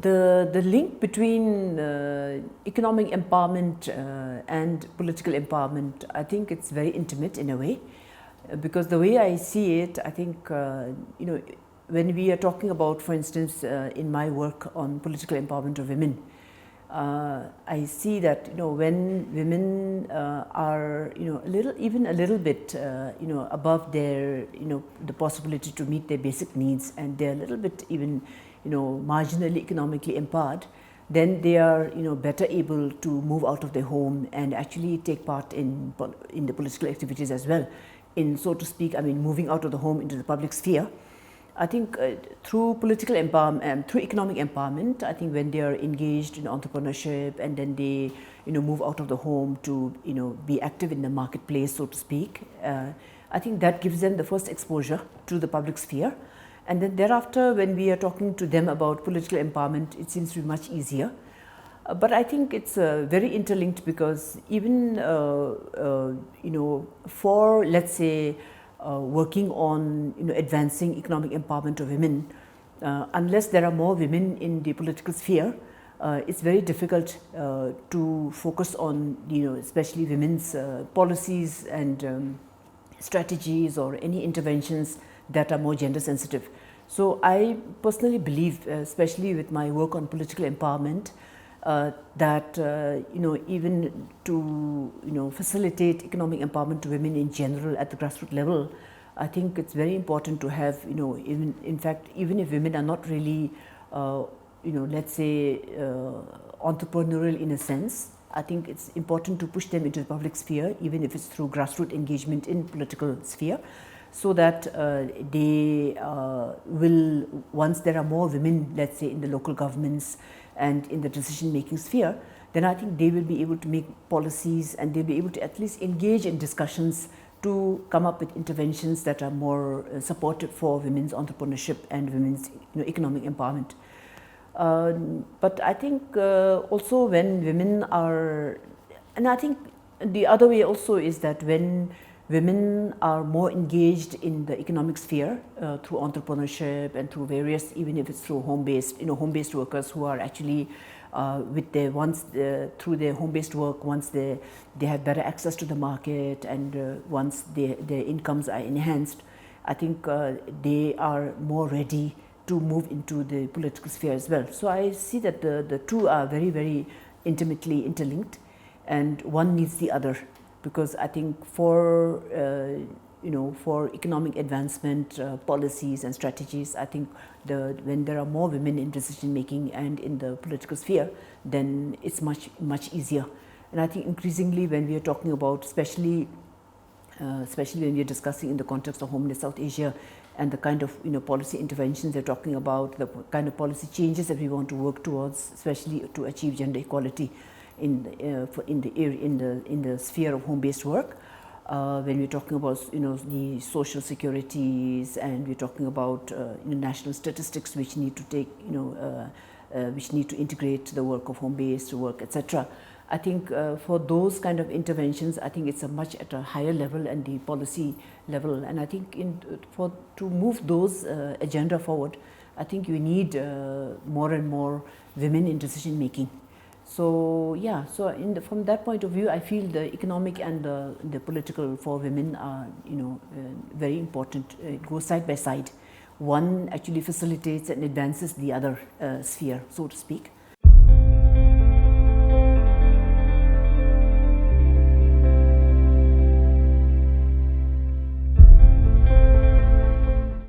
the link between economic empowerment and political empowerment, I think it's very intimate in a way, because the way I see it, I think when we are talking about, for instance, in my work on political empowerment of women, I see that when women are even a little bit above their the possibility to meet their basic needs, and they're a little bit even marginally economically empowered, then they are better able to move out of their home and actually take part in the political activities as well, in, so to speak, moving out of the home into the public sphere. I think through political empowerment, through economic empowerment, I think when they are engaged in entrepreneurship and then they move out of the home to be active in the marketplace, so to speak, I think that gives them the first exposure to the public sphere. And then thereafter, when we are talking to them about political empowerment, it seems to be much easier. But I think it's very interlinked, because even for, let's say, working on advancing economic empowerment of women, unless there are more women in the political sphere, it's very difficult to focus on especially women's policies and strategies or any interventions that are more gender sensitive. So I personally believe, especially with my work on political empowerment, that even to facilitate economic empowerment to women in general at the grassroots level, I think it's very important to have even, in fact, even if women are not really let's say entrepreneurial in a sense, I think it's important to push them into the public sphere, even if it's through grassroots engagement in political sphere, so that they will, once there are more women, let's say, in the local governments and in the decision-making sphere, then I think they will be able to make policies, and they'll be able to at least engage in discussions to come up with interventions that are more supportive for women's entrepreneurship and women's economic empowerment. But I think also when women are, and I think the other way also is that when women are more engaged in the economic sphere through entrepreneurship and through various, even if it's through home-based workers who are actually with their, through their home-based work, once they have better access to the market, and once their incomes are enhanced, I think they are more ready to move into the political sphere as well. So I see that the two are very, very intimately interlinked, and one needs the other. Because I think for for economic advancement policies and strategies, I think when there are more women in decision making and in the political sphere, then it's much easier. And I think increasingly when we are talking about, especially when we are discussing in the context of Homeless South Asia and the kind of policy interventions they're talking about, the kind of policy changes that we want to work towards, especially to achieve gender equality in the sphere of home-based work, when we're talking about the social securities, and we're talking about national statistics which need to take which need to integrate the work of home-based work, etc. I think for those kind of interventions, I think it's at a higher level and the policy level, and I think to move those agenda forward, I think you need more and more women in decision making. So yeah, so from that point of view, I feel the economic and the political for women are very important. It goes side by side. One actually facilitates and advances the other sphere, so to speak.